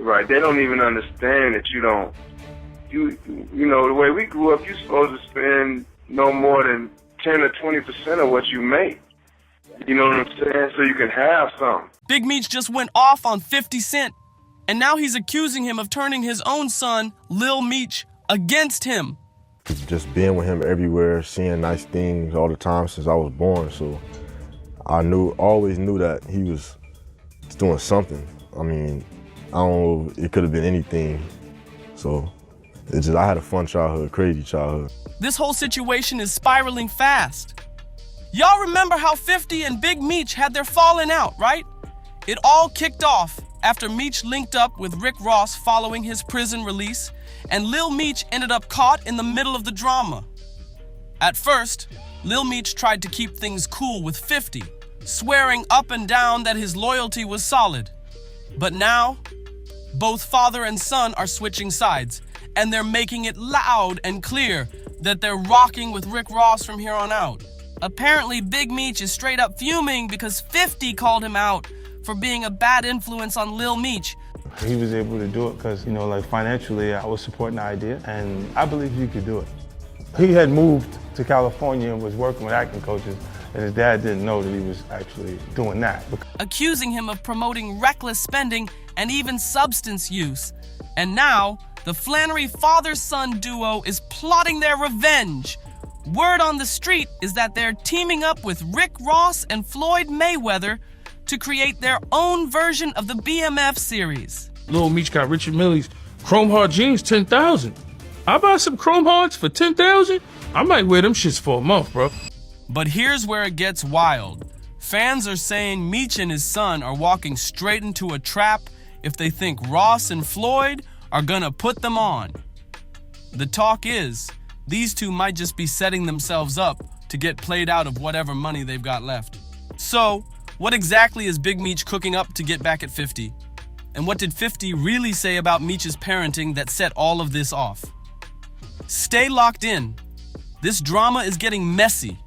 Right. They don't even understand that you don't. You know, the way we grew up, you're supposed to spend no more than 10 or 20% of what you make. You know what I'm saying? So you can have something. Big Meech just went off on 50 Cent, and now he's accusing him of turning his own son, Lil Meech, against him. Just being with him everywhere, seeing nice things all the time since I was born, so I always knew that he was doing something. I mean, I don't know, it could have been anything. So I had a fun childhood, crazy childhood. This whole situation is spiraling fast. Y'all remember how 50 and Big Meech had their falling out, right? It all kicked off after Meech linked up with Rick Ross following his prison release, and Lil Meech ended up caught in the middle of the drama. At first, Lil Meech tried to keep things cool with 50, swearing up and down that his loyalty was solid. But now, both father and son are switching sides, and they're making it loud and clear that they're rocking with Rick Ross from here on out. Apparently, Big Meech is straight up fuming because 50 called him out for being a bad influence on Lil Meech. He was able to do it because, like financially, I was supporting the idea, and I believe he could do it. He had moved to California and was working with acting coaches, and his dad didn't know that he was actually doing that. Accusing him of promoting reckless spending and even substance use. And now, the Flannery father-son duo is plotting their revenge. Word on the street is that they're teaming up with Rick Ross and Floyd Mayweather to create their own version of the BMF series. Lil Meech got Richard Millie's Chrome Hard jeans, 10,000. I buy some Chrome Hards for 10,000? I might wear them shits for a month, bro. But here's where it gets wild. Fans are saying Meech and his son are walking straight into a trap if they think Ross and Floyd are gonna put them on. The talk is, these two might just be setting themselves up to get played out of whatever money they've got left. So, what exactly is Big Meech cooking up to get back at 50? And what did 50 really say about Meech's parenting that set all of this off? Stay locked in. This drama is getting messy.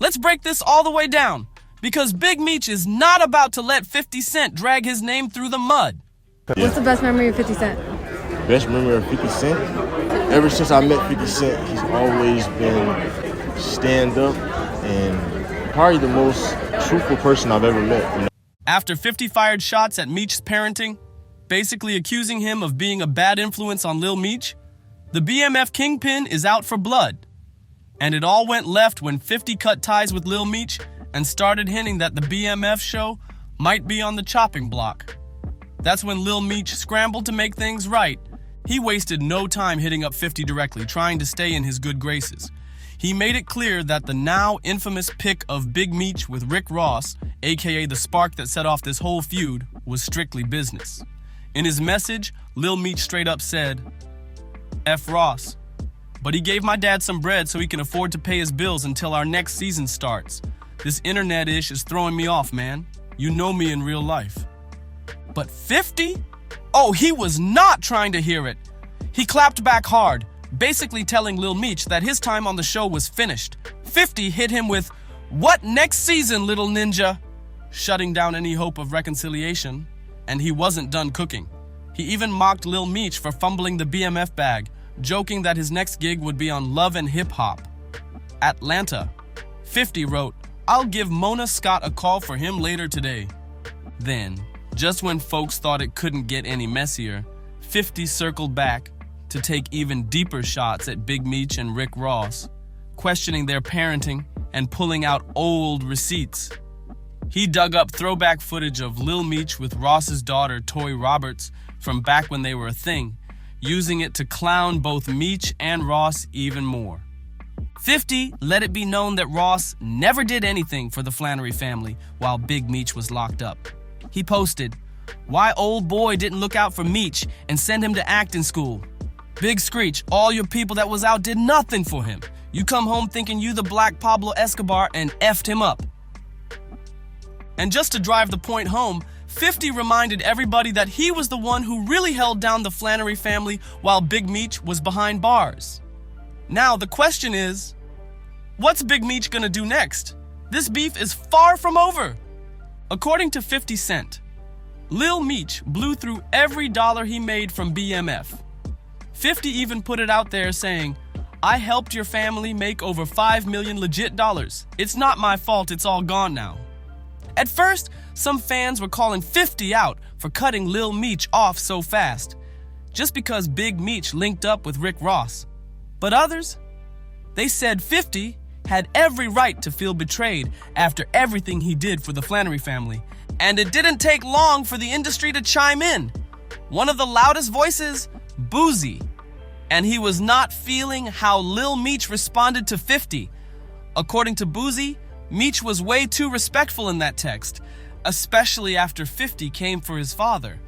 Let's break this all the way down, because Big Meech is not about to let 50 Cent drag his name through the mud. What's the best memory of 50 Cent? Best memory of 50 Cent? Ever since I met 50 Cent, he's always been stand-up and probably the most truthful person I've ever met. After 50 fired shots at Meech's parenting, basically accusing him of being a bad influence on Lil Meech, the BMF kingpin is out for blood. And it all went left when 50 cut ties with Lil Meech and started hinting that the BMF show might be on the chopping block. That's when Lil Meech scrambled to make things right. He wasted no time hitting up 50 directly, trying to stay in his good graces. He made it clear that the now infamous pic of Big Meech with Rick Ross, aka the spark that set off this whole feud, was strictly business. In his message, Lil Meech straight up said, F Ross, but he gave my dad some bread so he can afford to pay his bills until our next season starts. This internet-ish is throwing me off, man. You know me in real life. But 50? Oh, he was not trying to hear it. He clapped back hard, basically telling Lil Meech that his time on the show was finished. 50 hit him with, "What next season, little ninja?" shutting down any hope of reconciliation, and he wasn't done cooking. He even mocked Lil Meech for fumbling the BMF bag, joking that his next gig would be on Love and Hip Hop. Atlanta. 50 wrote, "I'll give Mona Scott a call for him later today." Then, just when folks thought it couldn't get any messier, 50 circled back to take even deeper shots at Big Meech and Rick Ross, questioning their parenting and pulling out old receipts. He dug up throwback footage of Lil Meech with Ross's daughter, Toy Roberts, from back when they were a thing, using it to clown both Meech and Ross even more. 50 let it be known that Ross never did anything for the Flannery family while Big Meech was locked up. He posted, "Why old boy didn't look out for Meech and send him to acting school? Big Screech, all your people that was out did nothing for him. You come home thinking you the Black Pablo Escobar and effed him up." And just to drive the point home, 50 reminded everybody that he was the one who really held down the Flannery family while Big Meech was behind bars. Now the question is, what's Big Meech gonna do next? This beef is far from over. According to 50 Cent, Lil Meech blew through every dollar he made from BMF. 50 even put it out there saying, "I helped your family make over $5 million legit dollars. It's not my fault, it's all gone now." At first, some fans were calling 50 out for cutting Lil Meech off so fast, just because Big Meech linked up with Rick Ross. But others, they said 50 had every right to feel betrayed after everything he did for the Flannery family. And it didn't take long for the industry to chime in. One of the loudest voices, Boozy. And he was not feeling how Lil Meech responded to 50. According to Boozy, Meech was way too respectful in that text, especially after 50 came for his father.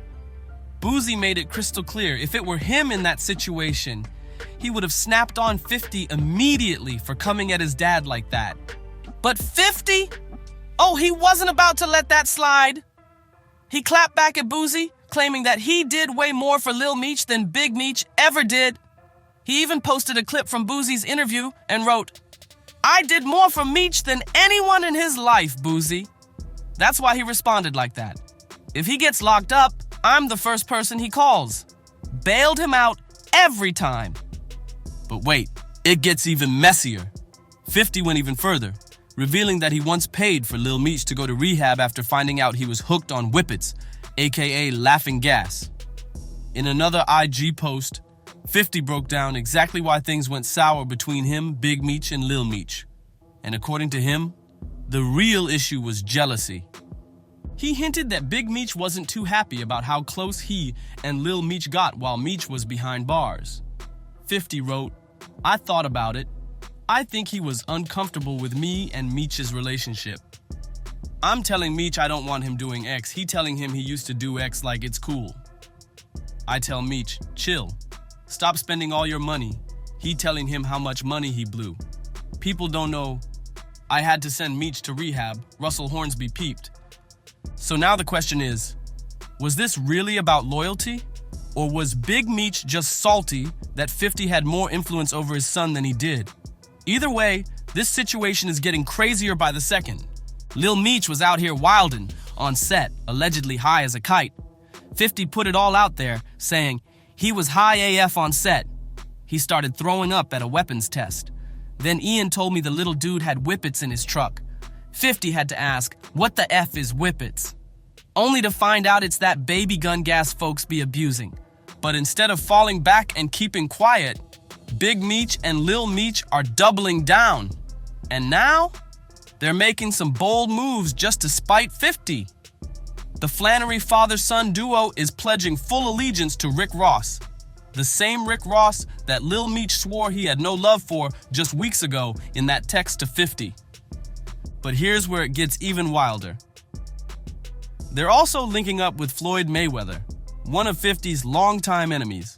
Boozy made it crystal clear if it were him in that situation, he would have snapped on 50 immediately for coming at his dad like that. But 50? Oh, he wasn't about to let that slide. He clapped back at Boozy, claiming that he did way more for Lil Meech than Big Meech ever did. He even posted a clip from Boozy's interview and wrote, "I did more for Meech than anyone in his life, Boozy." That's why he responded like that. If he gets locked up, I'm the first person he calls. Bailed him out every time. But wait, it gets even messier. 50 went even further, revealing that he once paid for Lil Meech to go to rehab after finding out he was hooked on whippets, aka laughing gas. In another IG post, 50 broke down exactly why things went sour between him, Big Meech, and Lil Meech. And according to him, the real issue was jealousy. He hinted that Big Meech wasn't too happy about how close he and Lil Meech got while Meech was behind bars. 50 wrote, "I thought about it. I think he was uncomfortable with me and Meech's relationship. I'm telling Meech I don't want him doing X. He telling him he used to do X like it's cool. I tell Meech, chill. Stop spending all your money. He telling him how much money he blew. People don't know. I had to send Meech to rehab. Russell Hornsby peeped." So now the question is, was this really about loyalty? Or was Big Meech just salty that 50 had more influence over his son than he did? Either way, this situation is getting crazier by the second. Lil Meech was out here wildin' on set, allegedly high as a kite. 50 put it all out there, saying he was high AF on set. He started throwing up at a weapons test. Then Ian told me the little dude had whippets in his truck. 50 had to ask, what the F is whippets? Only to find out it's that baby gun gas folks be abusing. But instead of falling back and keeping quiet, Big Meech and Lil Meech are doubling down. And now, they're making some bold moves just to spite 50. The Flannery father-son duo is pledging full allegiance to Rick Ross. The same Rick Ross that Lil Meech swore he had no love for just weeks ago in that text to 50. But here's where it gets even wilder. They're also linking up with Floyd Mayweather, one of 50's longtime enemies.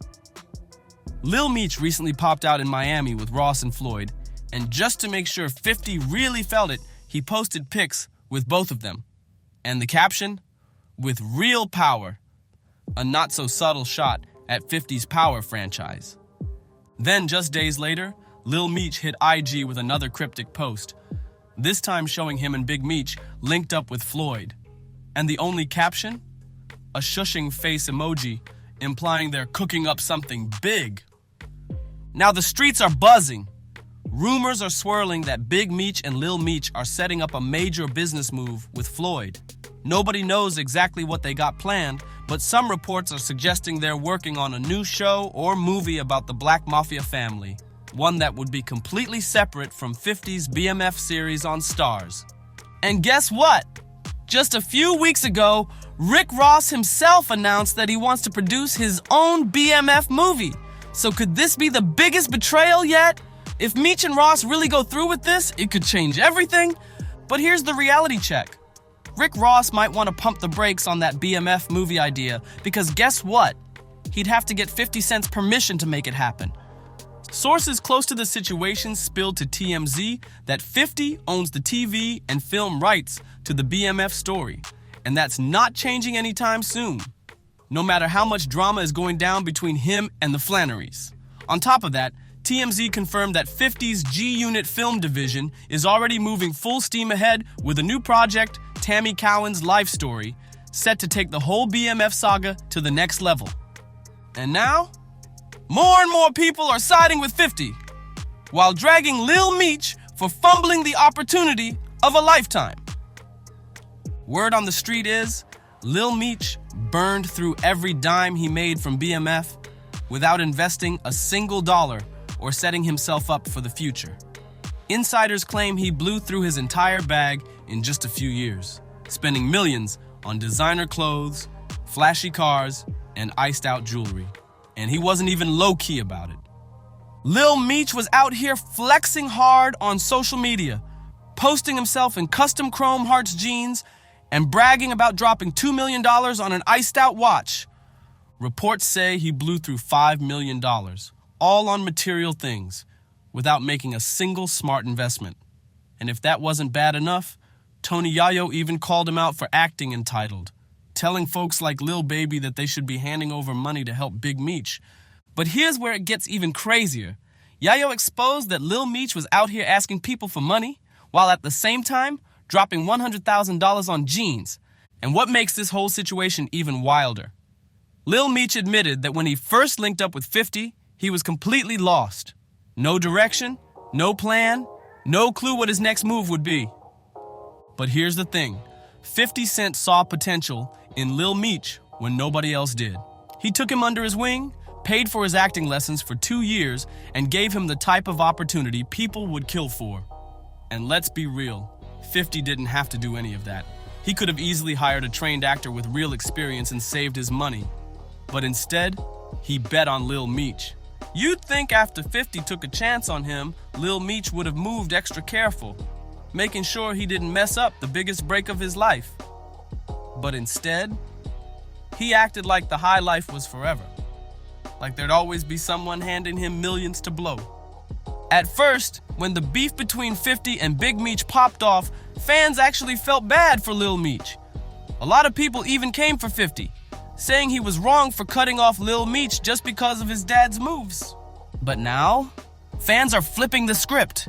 Lil Meech recently popped out in Miami with Ross and Floyd, and just to make sure 50 really felt it, he posted pics with both of them. And the caption? With real power. A not-so-subtle shot at 50's Power franchise. Then, just days later, Lil Meech hit IG with another cryptic post, this time showing him and Big Meech linked up with Floyd. And the only caption? A shushing face emoji, implying they're cooking up something big. Now the streets are buzzing. Rumors are swirling that Big Meech and Lil Meech are setting up a major business move with Floyd. Nobody knows exactly what they got planned, but some reports are suggesting they're working on a new show or movie about the Black Mafia family, one that would be completely separate from 50's BMF series on Starz. And guess what? Just a few weeks ago, Rick Ross himself announced that he wants to produce his own BMF movie. So could this be the biggest betrayal yet? If Meech and Ross really go through with this, it could change everything. But here's the reality check. Rick Ross might want to pump the brakes on that BMF movie idea because guess what? He'd have to get 50 Cent's permission to make it happen. Sources close to the situation spilled to TMZ that 50 owns the TV and film rights to the BMF story, and that's not changing anytime soon, no matter how much drama is going down between him and the Flannerys. On top of that, TMZ confirmed that 50's G-Unit film division is already moving full steam ahead with a new project, Tammy Cowan's life story, set to take the whole BMF saga to the next level. And now, more and more people are siding with 50, while dragging Lil Meech for fumbling the opportunity of a lifetime. Word on the street is, Lil Meech burned through every dime he made from BMF without investing a single dollar or setting himself up for the future. Insiders claim he blew through his entire bag in just a few years, spending millions on designer clothes, flashy cars, and iced-out jewelry. And he wasn't even low-key about it. Lil Meech was out here flexing hard on social media, posting himself in custom Chrome Hearts jeans and bragging about dropping $2 million on an iced-out watch. Reports say he blew through $5 million, all on material things, without making a single smart investment. And if that wasn't bad enough, Tony Yayo even called him out for acting entitled, telling folks like Lil Baby that they should be handing over money to help Big Meech. But here's where it gets even crazier. Yayo exposed that Lil Meech was out here asking people for money, while at the same time dropping $100,000 on jeans. And what makes this whole situation even wilder? Lil Meech admitted that when he first linked up with 50, he was completely lost. No direction, no plan, no clue what his next move would be. But here's the thing. 50 Cent saw potential in Lil Meech when nobody else did. He took him under his wing, paid for his acting lessons for 2 years, and gave him the type of opportunity people would kill for. And let's be real, 50 didn't have to do any of that. He could have easily hired a trained actor with real experience and saved his money. But instead, he bet on Lil Meech. You'd think after 50 took a chance on him, Lil Meech would have moved extra careful, making sure he didn't mess up the biggest break of his life. But instead, he acted like the high life was forever. Like there'd always be someone handing him millions to blow. At first, when the beef between 50 and Big Meech popped off, fans actually felt bad for Lil Meech. A lot of people even came for 50, saying he was wrong for cutting off Lil Meech just because of his dad's moves. But now, fans are flipping the script.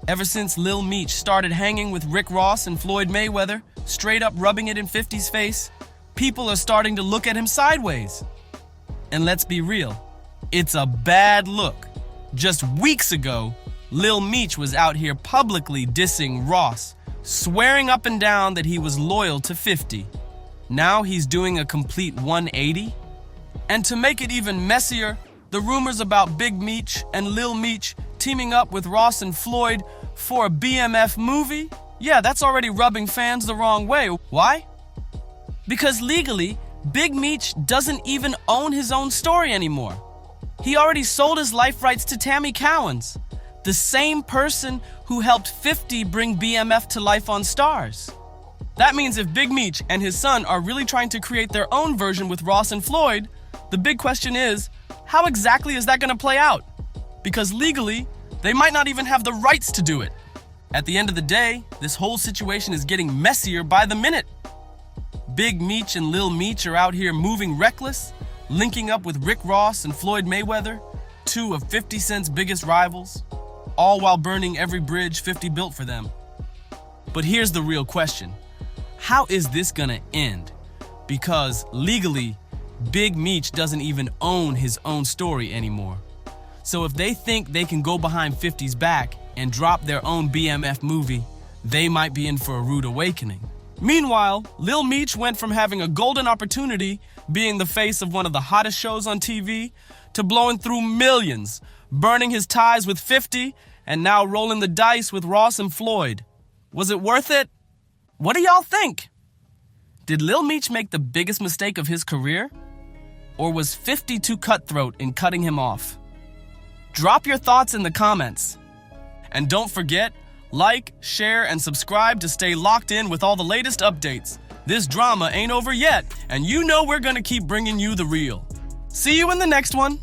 Ever since Lil Meech started hanging with Rick Ross and Floyd Mayweather, straight up rubbing it in 50's face, people are starting to look at him sideways. And let's be real, it's a bad look. Just weeks ago, Lil Meech was out here publicly dissing Ross, swearing up and down that he was loyal to 50. Now he's doing a complete 180? And to make it even messier, the rumors about Big Meech and Lil Meech teaming up with Ross and Floyd for a BMF movie? Yeah, that's already rubbing fans the wrong way. Why? Because legally, Big Meech doesn't even own his own story anymore. He already sold his life rights to Tammy Cowens, the same person who helped 50 bring BMF to life on Stars. That means if Big Meech and his son are really trying to create their own version with Ross and Floyd, the big question is, how exactly is that going to play out? Because legally, they might not even have the rights to do it. At the end of the day, this whole situation is getting messier by the minute. Big Meech and Lil Meech are out here moving reckless, linking up with Rick Ross and Floyd Mayweather, two of 50 Cent's biggest rivals, all while burning every bridge 50 built for them. But here's the real question. How is this gonna end? Because legally, Big Meech doesn't even own his own story anymore. So if they think they can go behind 50's back and drop their own BMF movie, they might be in for a rude awakening. Meanwhile, Lil Meech went from having a golden opportunity, being the face of one of the hottest shows on TV, to blowing through millions, burning his ties with 50, and now rolling the dice with Ross and Floyd. Was it worth it? What do y'all think? Did Lil Meech make the biggest mistake of his career? Or was 50 too cutthroat in cutting him off? Drop your thoughts in the comments. And don't forget, like, share, and subscribe to stay locked in with all the latest updates. This drama ain't over yet, and you know we're gonna keep bringing you the real. See you in the next one.